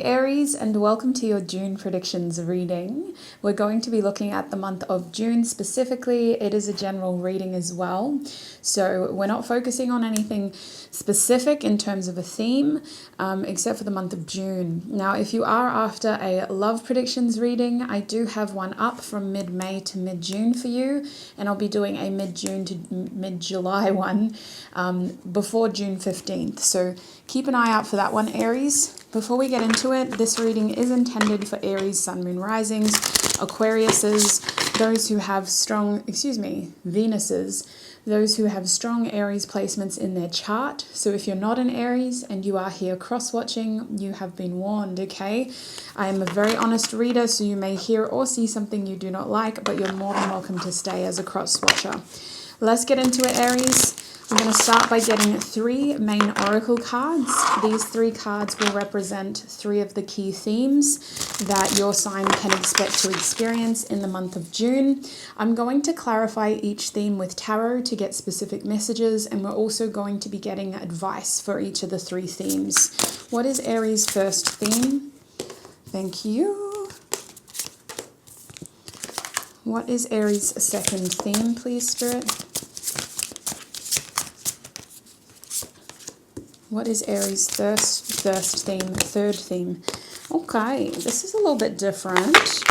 Aries, and welcome to your June predictions reading. We're going to be looking at the month of June specifically. It is a general reading as well, so we're not focusing on anything specific in terms of a theme, except for the month of June. Now, if you are after a love predictions reading, I do have one up from mid-May to mid-June for you, and I'll be doing a mid-June to mid-July one before June 15th. So keep an eye out for that one, Aries. Before we get into it, this reading is intended for Aries, Sun, Moon, Risings, Aquariuses, those who have strong, Venuses, those who have strong Aries placements in their chart. So if you're not an Aries and you are here cross-watching, you have been warned, okay? I am a very honest reader, so you may hear or see something you do not like, but you're more than welcome to stay as a cross-watcher. Let's get into it, Aries. I'm going to start by getting 3 main oracle cards. These 3 cards will represent 3 of the key themes that your sign can expect to experience in the month of June. I'm going to clarify each theme with tarot to get specific messages, and we're also going to be getting advice for each of the 3 themes. What is Aries' first theme? Thank you. What is Aries' second theme, please, Spirit? What is Aries' third theme? Okay, this is a little bit different.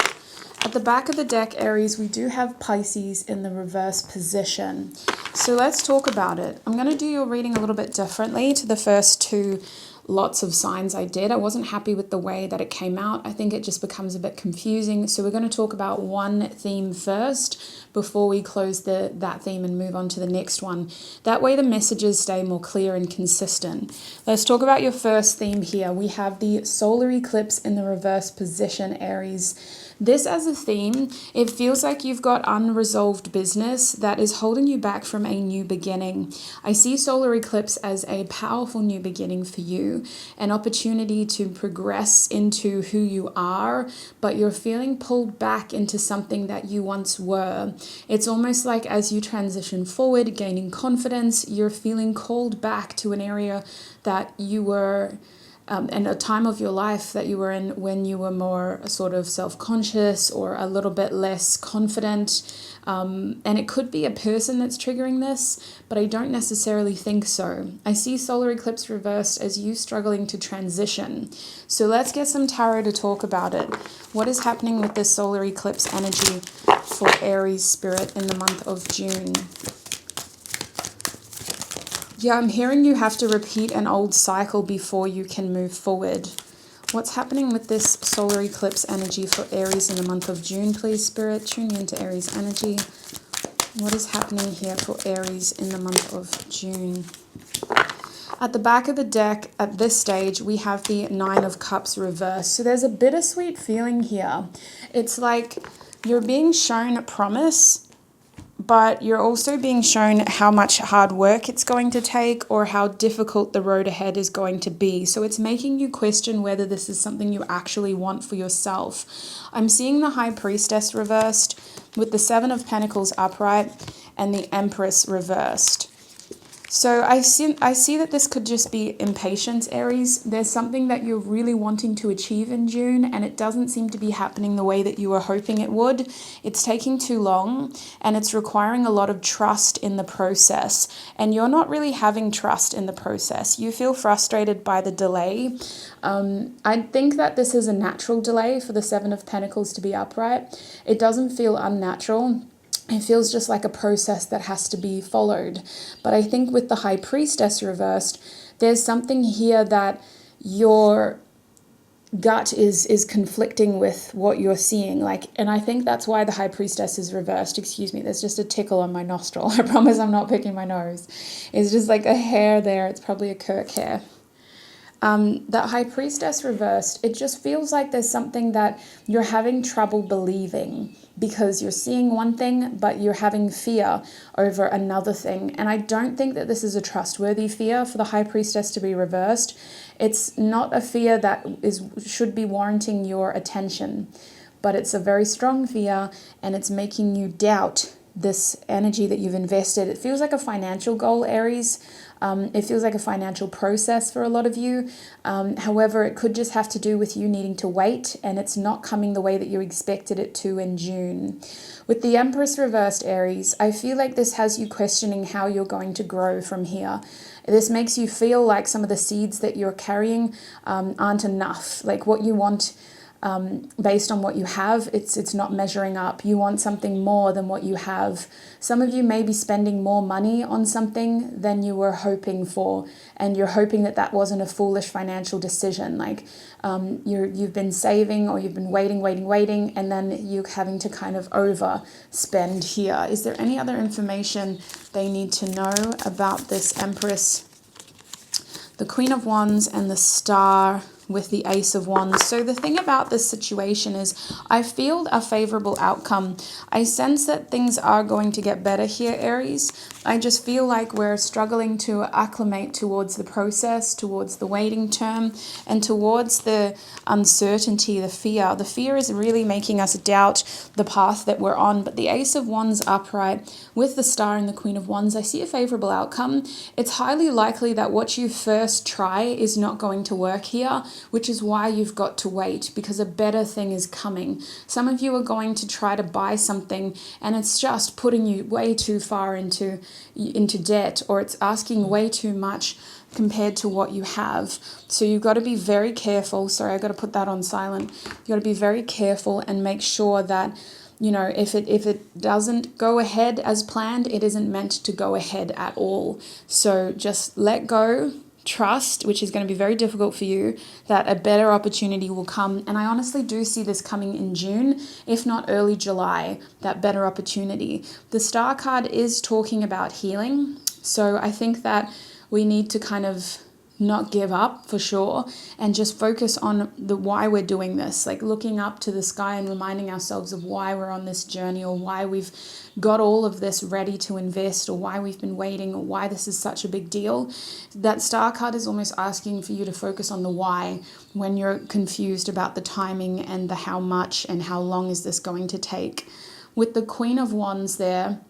At the back of the deck, Aries, we do have Pisces in the reverse position. So let's talk about it. I'm going to do your reading a little bit differently to the first 2 lots of signs I did. I wasn't happy with the way that it came out. I think it just becomes a bit confusing. So we're going to talk about one theme first before we close that theme and move on to the next one. That way the messages stay more clear and consistent. Let's talk about your first theme here. We have the solar eclipse in the reverse position, Aries. This as a theme, it feels like you've got unresolved business that is holding you back from a new beginning. I see solar eclipse as a powerful new beginning for you, an opportunity to progress into who you are, but you're feeling pulled back into something that you once were. It's almost like as you transition forward, gaining confidence, you're feeling called back to an area that you were and a time of your life that you were in when you were more sort of self-conscious or a little bit less confident. And it could be a person that's triggering this, but I don't necessarily think so. I see solar eclipse reversed as you struggling to transition. So let's get some tarot to talk about it. What is happening with this solar eclipse energy for Aries spirit in the month of June? Yeah, I'm hearing you have to repeat an old cycle before you can move forward. What's happening with this solar eclipse energy for Aries in the month of June, please, Spirit? Tune me into Aries energy. What is happening here for Aries in the month of June? At the back of the deck, at this stage, we have the 9 of Cups reversed. So there's a bittersweet feeling here. It's like you're being shown promise, but you're also being shown how much hard work it's going to take or how difficult the road ahead is going to be. So it's making you question whether this is something you actually want for yourself. I'm seeing the High Priestess reversed with the 7 of Pentacles upright and the Empress reversed. So I see that this could just be impatience, Aries. There's something that you're really wanting to achieve in June, and it doesn't seem to be happening the way that you were hoping it would. It's taking too long, and it's requiring a lot of trust in the process. And you're not really having trust in the process. You feel frustrated by the delay. I think that this is a natural delay for the 7 of Pentacles to be upright. It doesn't feel unnatural. It feels just like a process that has to be followed. But I think with the High Priestess reversed, there's something here that your gut is conflicting with what you're seeing. And I think that's why the High Priestess is reversed. Excuse me, there's just a tickle on my nostril. I promise I'm not picking my nose. It's just like a hair there. It's probably a Kirk hair. That High Priestess reversed, it just feels like there's something that you're having trouble believing because you're seeing one thing, but you're having fear over another thing. And I don't think that this is a trustworthy fear for the High Priestess to be reversed. It's not a fear that should be warranting your attention, but it's a very strong fear, and it's making you doubt this energy that you've invested. It feels like a financial goal, Aries. It feels like a financial process for a lot of you. However, it could just have to do with you needing to wait, and it's not coming the way that you expected it to in June. With the Empress reversed, Aries, I feel like this has you questioning how you're going to grow from here. This makes you feel like some of the seeds that you're carrying aren't enough. Like what you want based on what you have, it's not measuring up. You want something more than what you have. Some of you may be spending more money on something than you were hoping for, and you're hoping that that wasn't a foolish financial decision. Like you've been saving, or you've been waiting, and then you're having to kind of overspend here. Is there any other information they need to know about this Empress? The Queen of Wands and the Star with the Ace of Wands. So the thing about this situation is I feel a favorable outcome. I sense that things are going to get better here, Aries. I just feel like we're struggling to acclimate towards the process, towards the waiting term, and towards the uncertainty, the fear. The fear is really making us doubt the path that we're on. But the Ace of Wands upright with the Star and the Queen of Wands, I see a favorable outcome. It's highly likely that what you first try is not going to work here, which is why you've got to wait, because a better thing is coming. Some of you are going to try to buy something and it's just putting you way too far into debt, or it's asking way too much compared to what you have. So you've got to be very careful. Sorry, I got to put that on silent. You've got to be very careful and make sure that, you know, if it doesn't go ahead as planned, it isn't meant to go ahead at all. So just let go. Trust, which is going to be very difficult for you, that a better opportunity will come. And I honestly do see this coming in June, if not early July, that better opportunity. The Star card is talking about healing. So I think that we need to kind of not give up for sure, and just focus on the why we're doing this, like looking up to the sky and reminding ourselves of why we're on this journey, or why we've got all of this ready to invest, or why we've been waiting, or why this is such a big deal. That Star card is almost asking for you to focus on the why when you're confused about the timing and the how much and how long is this going to take. With the Queen of Wands there,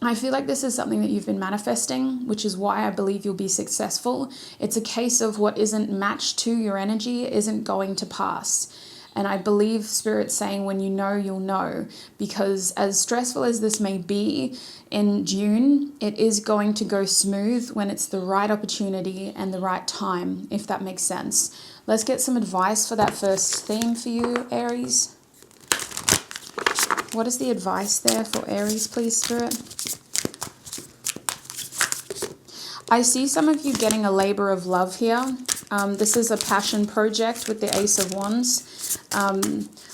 I feel like this is something that you've been manifesting, which is why I believe you'll be successful. It's a case of what isn't matched to your energy isn't going to pass. And I believe Spirit's saying when you know, you'll know. Because as stressful as this may be in June, it is going to go smooth when it's the right opportunity and the right time, if that makes sense. Let's get some advice for that first theme for you, Aries. What is the advice there for Aries, please, Spirit? I see some of you getting a labor of love here. This is a passion project with the Ace of Wands.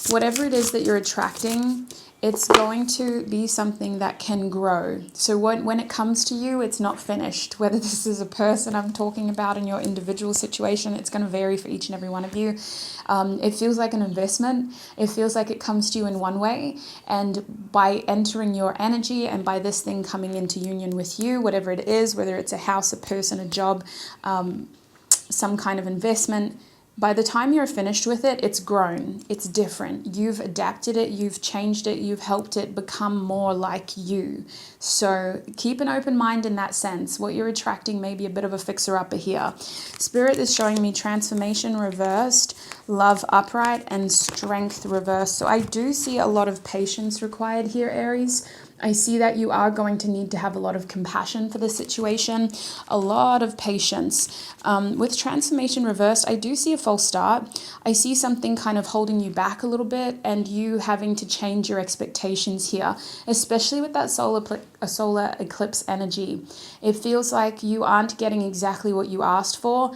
Whatever it is that you're attracting, it's going to be something that can grow. So when it comes to you, it's not finished. Whether this is a person I'm talking about in your individual situation, it's going to vary for each and every one of you. It feels like an investment. It feels like it comes to you in one way. And by entering your energy and by this thing coming into union with you, whatever it is, whether it's a house, a person, a job, some kind of investment, by the time you're finished with it, it's grown, it's different. You've adapted it, you've changed it, you've helped it become more like you. So keep an open mind in that sense. What you're attracting may be a bit of a fixer-upper here. Spirit is showing me transformation reversed, love upright, and strength reversed. So I do see a lot of patience required here, Aries. I see that you are going to need to have a lot of compassion for the situation, a lot of patience. With transformation reversed, I do see a false start. I see something kind of holding you back a little bit, and you having to change your expectations here, especially with that solar eclipse energy. It feels like you aren't getting exactly what you asked for,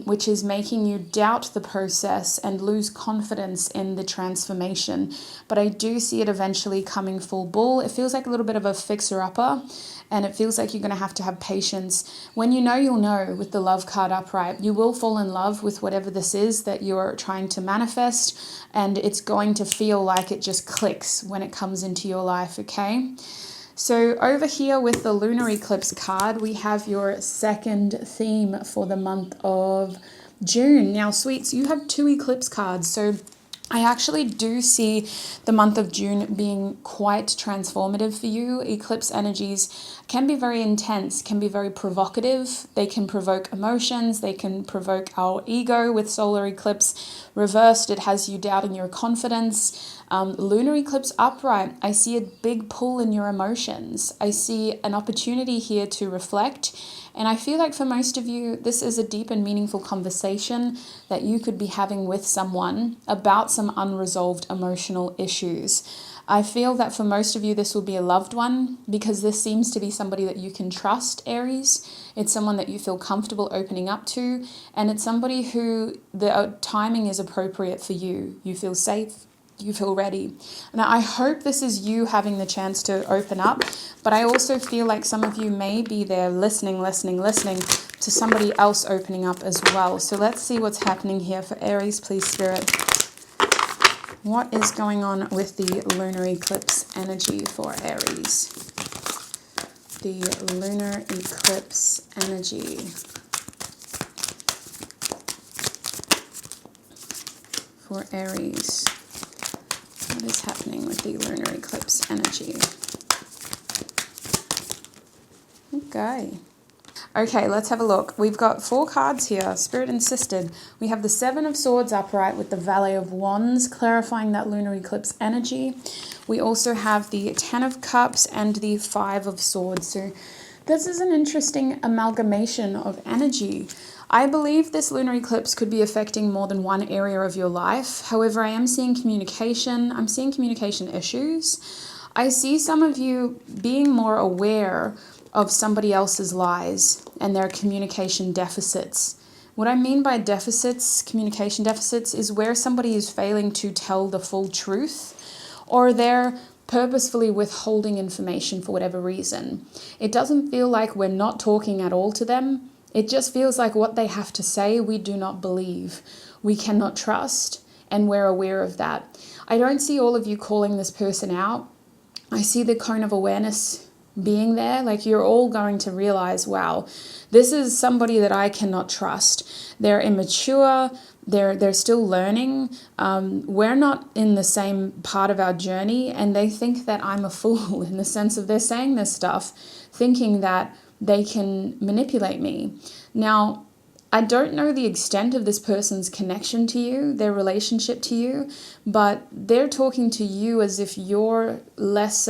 which is making you doubt the process and lose confidence in the transformation. But I do see it eventually coming full bull. It feels like a little bit of a fixer-upper, and it feels like you're going to have patience. When you know, you'll know with the love card upright. You will fall in love with whatever this is that you're trying to manifest, and it's going to feel like it just clicks when it comes into your life, okay? So over here with the lunar eclipse card, we have your second theme for the month of June. Now, sweets, you have 2 eclipse cards, so I actually do see the month of June being quite transformative for you. Eclipse energies can be very intense, can be very provocative. They can provoke emotions. They can provoke our ego. With solar eclipse reversed, it has you doubting your confidence. Lunar eclipse upright, I see a big pull in your emotions. I see an opportunity here to reflect. And I feel like for most of you, this is a deep and meaningful conversation that you could be having with someone about some unresolved emotional issues. I feel that for most of you, this will be a loved one, because this seems to be somebody that you can trust, Aries. It's someone that you feel comfortable opening up to, and it's somebody who the timing is appropriate for you. You feel safe. You feel ready. Now, I hope this is you having the chance to open up, but I also feel like some of you may be there listening to somebody else opening up as well. So let's see what's happening here for Aries, please, Spirit. What is going on with the lunar eclipse energy for Aries? The lunar eclipse energy for Aries. What is happening with the lunar eclipse energy? Okay, let's have a look. We've got 4 cards here. Spirit insisted. We have the 7 of Swords upright with the Valet of Wands, clarifying that lunar eclipse energy. We also have the 10 of Cups and the 5 of Swords. So this is an interesting amalgamation of energy. I believe this lunar eclipse could be affecting more than one area of your life. However, I am seeing communication. I'm seeing communication issues. I see some of you being more aware of somebody else's lies and their communication deficits. What I mean by deficits, communication deficits, is where somebody is failing to tell the full truth, or they're purposefully withholding information for whatever reason. It doesn't feel like we're not talking at all to them. It just feels like what they have to say, we do not believe, we cannot trust, and we're aware of that. I don't see all of you calling this person out. I see the cone of awareness being there. Like, you're all going to realize, wow, this is somebody that I cannot trust. They're immature. They're still learning. We're not in the same part of our journey, and they think that I'm a fool in the sense of they're saying this stuff, thinking that they can manipulate me. Now, I don't know the extent of this person's connection to you, their relationship to you, but they're talking to you as if you're less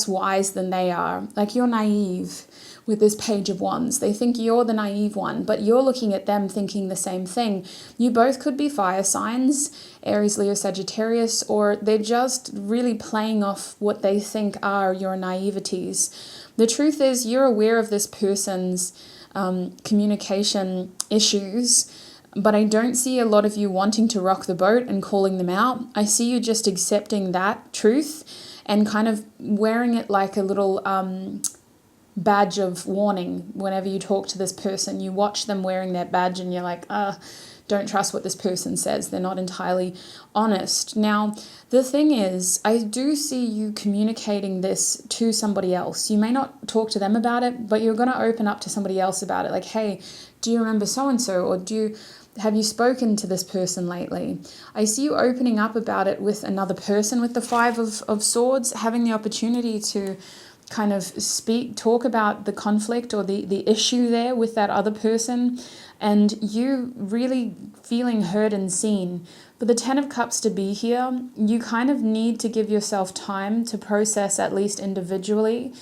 wise than they are. Like, you're naive with this Page of Wands. They think you're the naive one, but you're looking at them thinking the same thing. You both could be fire signs, Aries, Leo, Sagittarius, or they're just really playing off what they think are your naiveties. The truth is, you're aware of this person's communication issues, but I don't see a lot of you wanting to rock the boat and calling them out. I see you just accepting that truth and kind of wearing it like a little badge of warning. Whenever you talk to this person, you watch them wearing their badge and you're like, don't trust what this person says. They're not entirely honest. Now, the thing is, I do see you communicating this to somebody else. You may not talk to them about it, but you're going to open up to somebody else about it. Like, hey, do you remember so-and-so? Or have you spoken to this person lately? I see you opening up about it with another person with the 5 of Swords, having the opportunity to kind of talk about the conflict or the issue there with that other person, and you really feeling heard and seen. For the 10 of Cups to be here, you kind of need to give yourself time to process, at least individually,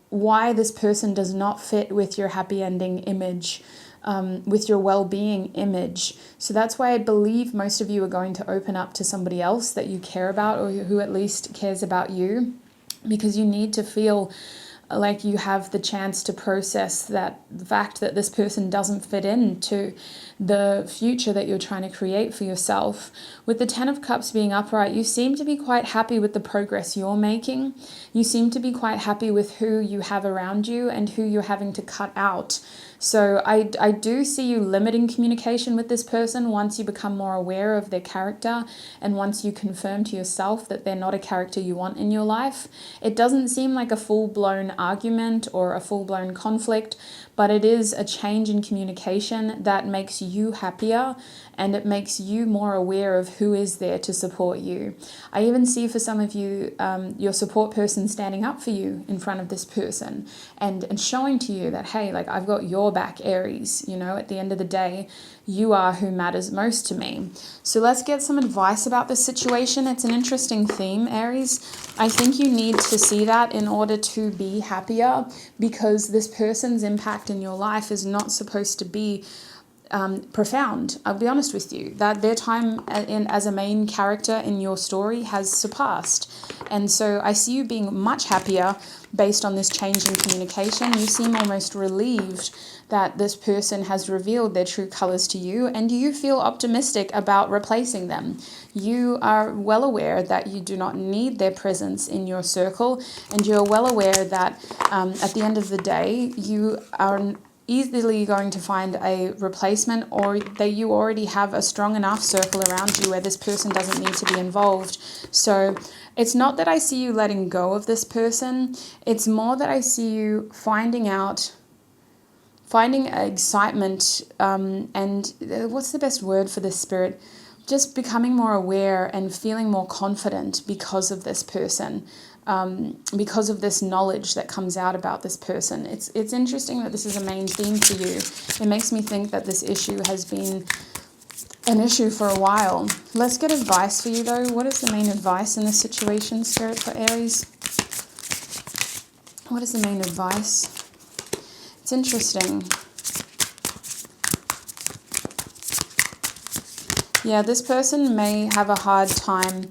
why this person does not fit with your happy ending image, with your well-being image. So that's why I believe most of you are going to open up to somebody else that you care about, or who at least cares about you, because you need to feel like you have the chance to process the fact that this person doesn't fit into the future that you're trying to create for yourself. With the 10 of Cups being upright, you seem to be quite happy with the progress you're making. You seem to be quite happy with who you have around you and who you're having to cut out. So I do see you limiting communication with this person once you become more aware of their character, and once you confirm to yourself that they're not a character you want in your life. It doesn't seem like a full-blown argument or a full-blown conflict, but it is a change in communication that makes you happier, and it makes you more aware of who is there to support you. I even see for some of you, your support person standing up for you in front of this person and showing to you that, hey, like, I've got your back, Aries. You know, at the end of the day, you are who matters most to me. So let's get some advice about this situation. It's an interesting theme, Aries. I think you need to see that in order to be happier, because this person's impact in your life is not supposed to be profound. I'll be honest with you, that their time as a main character in your story has surpassed. And so I see you being much happier based on this change in communication. You seem almost relieved that this person has revealed their true colors to you, and you feel optimistic about replacing them. You are well aware that you do not need their presence in your circle, and you're well aware that at the end of the day, you are easily going to find a replacement, or that you already have a strong enough circle around you where this person doesn't need to be involved. So it's not that I see you letting go of this person. It's more that I see you finding excitement, and what's the best word for this, Spirit? Just becoming more aware and feeling more confident because of this person. Because of this knowledge that comes out about this person. It's interesting that this is a main theme for you. It makes me think that this issue has been an issue for a while. Let's get advice for you though. What is the main advice in this situation, Spirit, for Aries? What is the main advice? It's interesting. Yeah, this person may have a hard time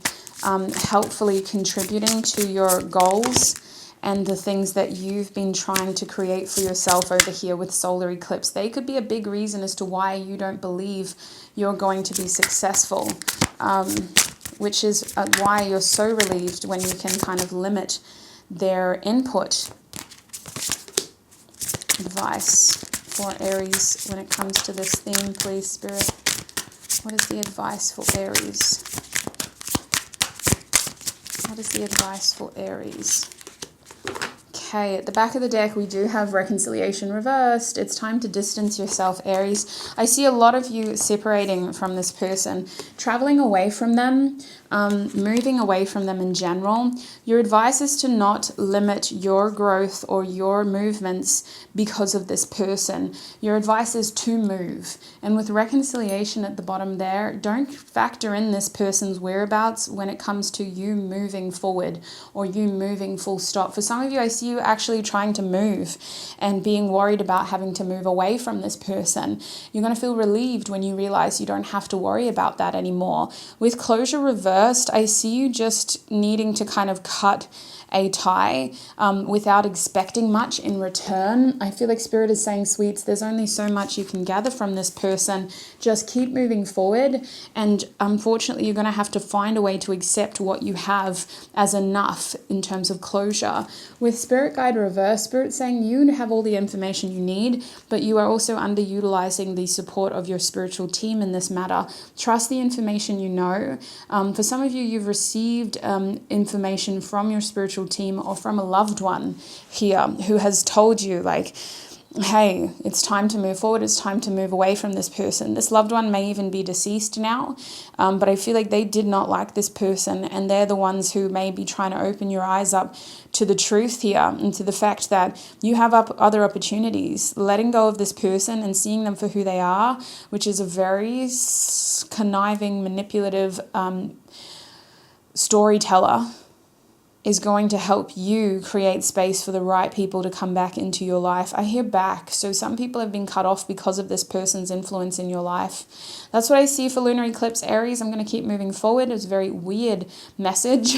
helpfully contributing to your goals and the things that you've been trying to create for yourself over here with solar eclipse. They could be a big reason as to why you don't believe you're going to be successful, which is why you're so relieved when you can kind of limit their input. Advice for Aries when it comes to this theme, please, Spirit. What is the advice for Aries? What is the advice for Aries? Okay, at the back of the deck, we do have reconciliation reversed. It's time to distance yourself, Aries. I see a lot of you separating from this person, traveling away from them, moving away from them in general. Your advice is to not limit your growth or your movements because of this person. Your advice is to move. And with reconciliation at the bottom there, don't factor in this person's whereabouts when it comes to you moving forward or you moving full stop. For some of you, I see you actually trying to move and being worried about having to move away from this person. You're going to feel relieved when you realize you don't have to worry about that anymore. With closure reversed, I see you just needing to kind of cut a tie without expecting much in return. I feel like Spirit is saying, sweets, there's only so much you can gather from this person. Just keep moving forward, and unfortunately you're going to have to find a way to accept what you have as enough in terms of closure. With Spirit Guide reverse, Spirit saying you have all the information you need, but you are also underutilizing the support of your spiritual team in this matter. Trust the information you know. For some of you, you've received information from your spiritual team or from a loved one here who has told you, like, hey, it's time to move forward, it's time to move away from this person. This loved one may even be deceased now, but I feel like they did not like this person, and they're the ones who may be trying to open your eyes up to the truth here and to the fact that you have other opportunities. Letting go of this person and seeing them for who they are, which is a very conniving, manipulative storyteller, is going to help you create space for the right people to come back into your life. I hear back. So some people have been cut off because of this person's influence in your life. That's what I see for lunar eclipse, Aries. I'm going to keep moving forward. It's a very weird message.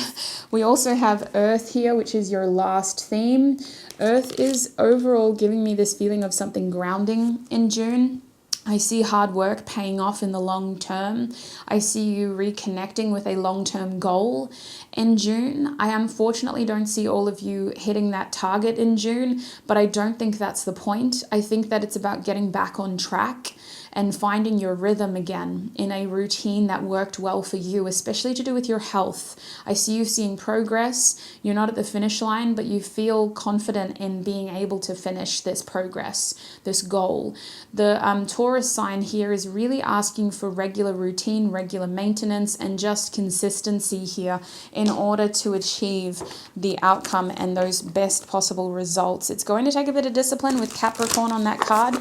We also have Earth here, which is your last theme. Earth is overall giving me this feeling of something grounding in June. I see hard work paying off in the long term. I see you reconnecting with a long-term goal in June. I unfortunately don't see all of you hitting that target in June, but I don't think that's the point. I think that it's about getting back on track and finding your rhythm again in a routine that worked well for you, especially to do with your health. I see you seeing progress. You're not at the finish line, but you feel confident in being able to finish this progress, this goal. The Taurus sign here is really asking for regular routine, regular maintenance, and just consistency here in order to achieve the outcome and those best possible results. It's going to take a bit of discipline with Capricorn on that card,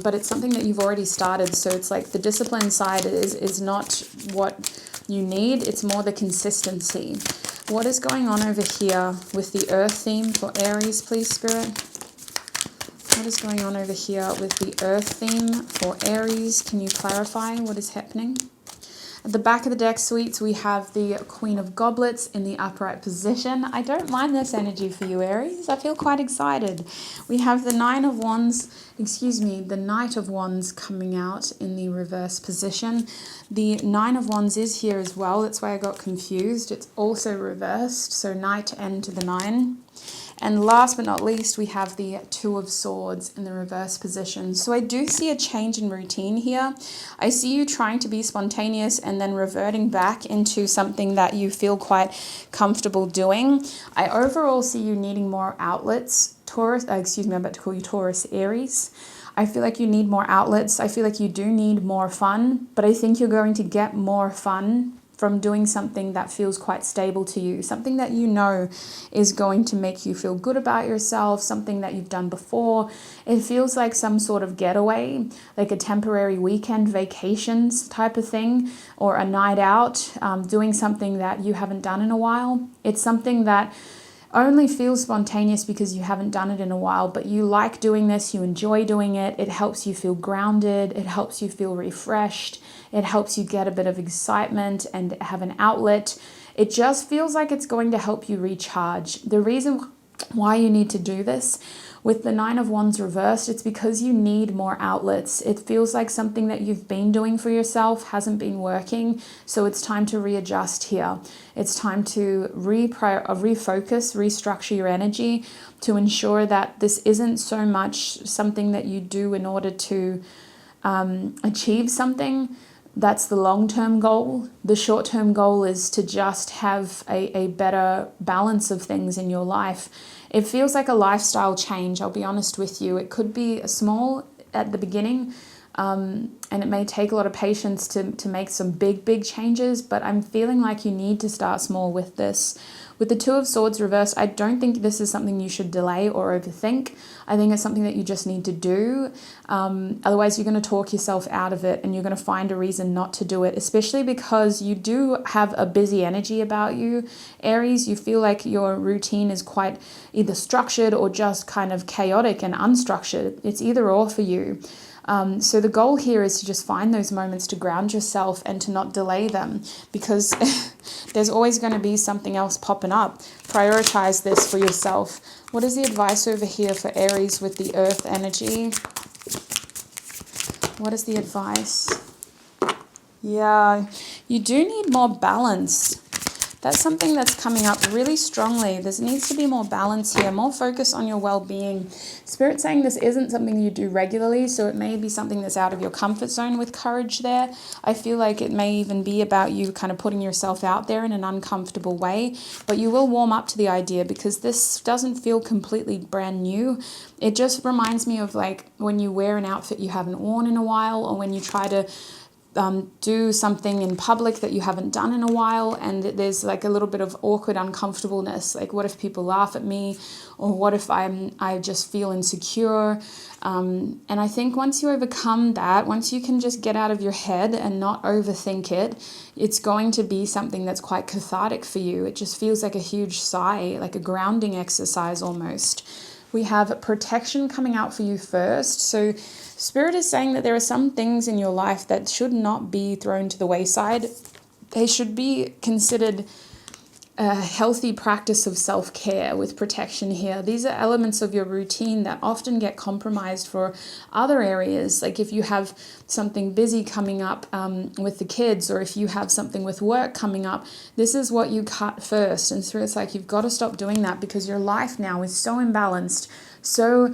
but it's something that you've already started. So it's like the discipline side is not what you need. It's more the consistency. What is going on over here with the earth theme for Aries, please, Spirit? What is going on over here with the earth theme for Aries? Can you clarify what is happening? At the back of the deck, sweets, we have the Queen of Goblets in the upright position. I don't mind this energy for you, Aries. I feel quite excited. We have the Knight of Wands coming out in the reverse position. The Nine of Wands is here as well. That's why I got confused. It's also reversed, so Knight and the 9. And last but not least, we have the Two of Swords in the reverse position. So I do see a change in routine here. I see you trying to be spontaneous and then reverting back into something that you feel quite comfortable doing. I overall see you needing more outlets. Taurus, I'm about to call you Taurus, Aries. I feel like you need more outlets. I feel like you do need more fun, but I think you're going to get more fun from doing something that feels quite stable to you, something that you know is going to make you feel good about yourself, something that you've done before. It feels like some sort of getaway, like a temporary weekend vacations type of thing, or a night out, doing something that you haven't done in a while. It's something that only feels spontaneous because you haven't done it in a while, but you like doing this, you enjoy doing it, it helps you feel grounded, it helps you feel refreshed, it helps you get a bit of excitement and have an outlet. It just feels like it's going to help you recharge. The reason why you need to do this with the Nine of Wands reversed, it's because you need more outlets. It feels like something that you've been doing for yourself hasn't been working, so it's time to readjust here. It's time to refocus, restructure your energy to ensure that this isn't so much something that you do in order to achieve something. That's the long-term goal. The short-term goal is to just have a better balance of things in your life. It feels like a lifestyle change, I'll be honest with you. It could be small at the beginning, and it may take a lot of patience to make some big changes, but I'm feeling like you need to start small with this. With the Two of Swords reversed, I don't think this is something you should delay or overthink. I think it's something that you just need to do. Otherwise, you're going to talk yourself out of it and you're going to find a reason not to do it, especially because you do have a busy energy about you. Aries, you feel like your routine is quite either structured or just kind of chaotic and unstructured. It's either or for you. So the goal here is to just find those moments to ground yourself and to not delay them, because there's always going to be something else popping up. Prioritize this for yourself. What is the advice over here for Aries with the earth energy? What is the advice? Yeah, you do need more balance. That's something that's coming up really strongly. There needs to be more balance here, more focus on your well-being. Spirit saying this isn't something you do regularly, so it may be something that's out of your comfort zone with courage there. I feel like it may even be about you kind of putting yourself out there in an uncomfortable way, but you will warm up to the idea because this doesn't feel completely brand new. It just reminds me of like when you wear an outfit you haven't worn in a while, or when you try to do something in public that you haven't done in a while, and there's like a little bit of awkward uncomfortableness, like what if people laugh at me, or what if I just feel insecure, and I think once you overcome that, once you can just get out of your head and not overthink it, it's going to be something that's quite cathartic for you. It just feels like a huge sigh, like a grounding exercise almost. We have protection coming out for you first. So Spirit is saying that there are some things in your life that should not be thrown to the wayside. They should be considered a healthy practice of self-care with protection here. These are elements of your routine that often get compromised for other areas. Like if you have something busy coming up with the kids, or if you have something with work coming up, this is what you cut first. And so it's like you've got to stop doing that because your life now is so imbalanced, so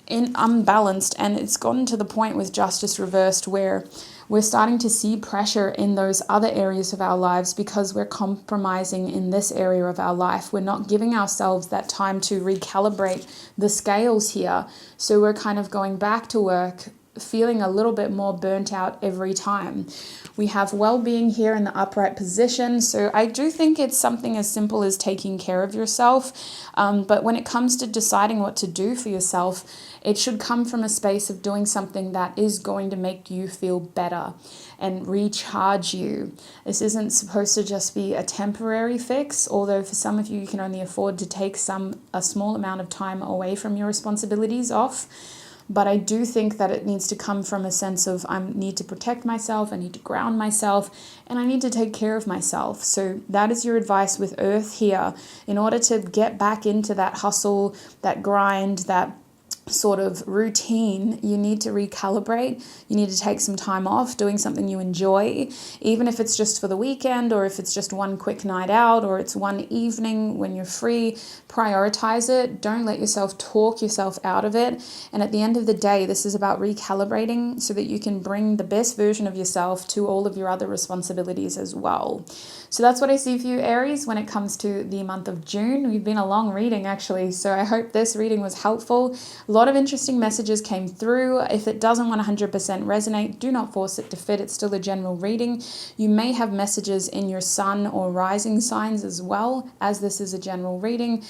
unbalanced, and it's gotten to the point with justice reversed where we're starting to see pressure in those other areas of our lives because we're compromising in this area of our life. We're not giving ourselves that time to recalibrate the scales here. So we're kind of going back to work feeling a little bit more burnt out every time. We have well-being here in the upright position. So I do think it's something as simple as taking care of yourself. But when it comes to deciding what to do for yourself, it should come from a space of doing something that is going to make you feel better and recharge you. This isn't supposed to just be a temporary fix, although for some of you, you can only afford to take a small amount of time away from your responsibilities off. But I do think that it needs to come from a sense of I need to protect myself, I need to ground myself, and I need to take care of myself. So that is your advice with Earth here. In order to get back into that hustle, that grind, that sort of routine, you need to recalibrate. You need to take some time off doing something you enjoy, even if it's just for the weekend or if it's just one quick night out or it's one evening when you're free. Prioritize it. Don't let yourself talk yourself out of it. And at the end of the day, this is about recalibrating so that you can bring the best version of yourself to all of your other responsibilities as well. So that's what I see for you, Aries, when it comes to the month of June. We've been a long reading, actually, so I hope this reading was helpful. A lot of interesting messages came through. If it doesn't 100% resonate, do not force it to fit. It's still a general reading. You may have messages in your sun or rising signs as well, as this is a general reading.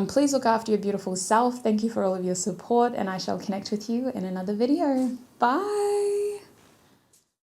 Please look after your beautiful self. Thank you for all of your support, and I shall connect with you in another video. Bye.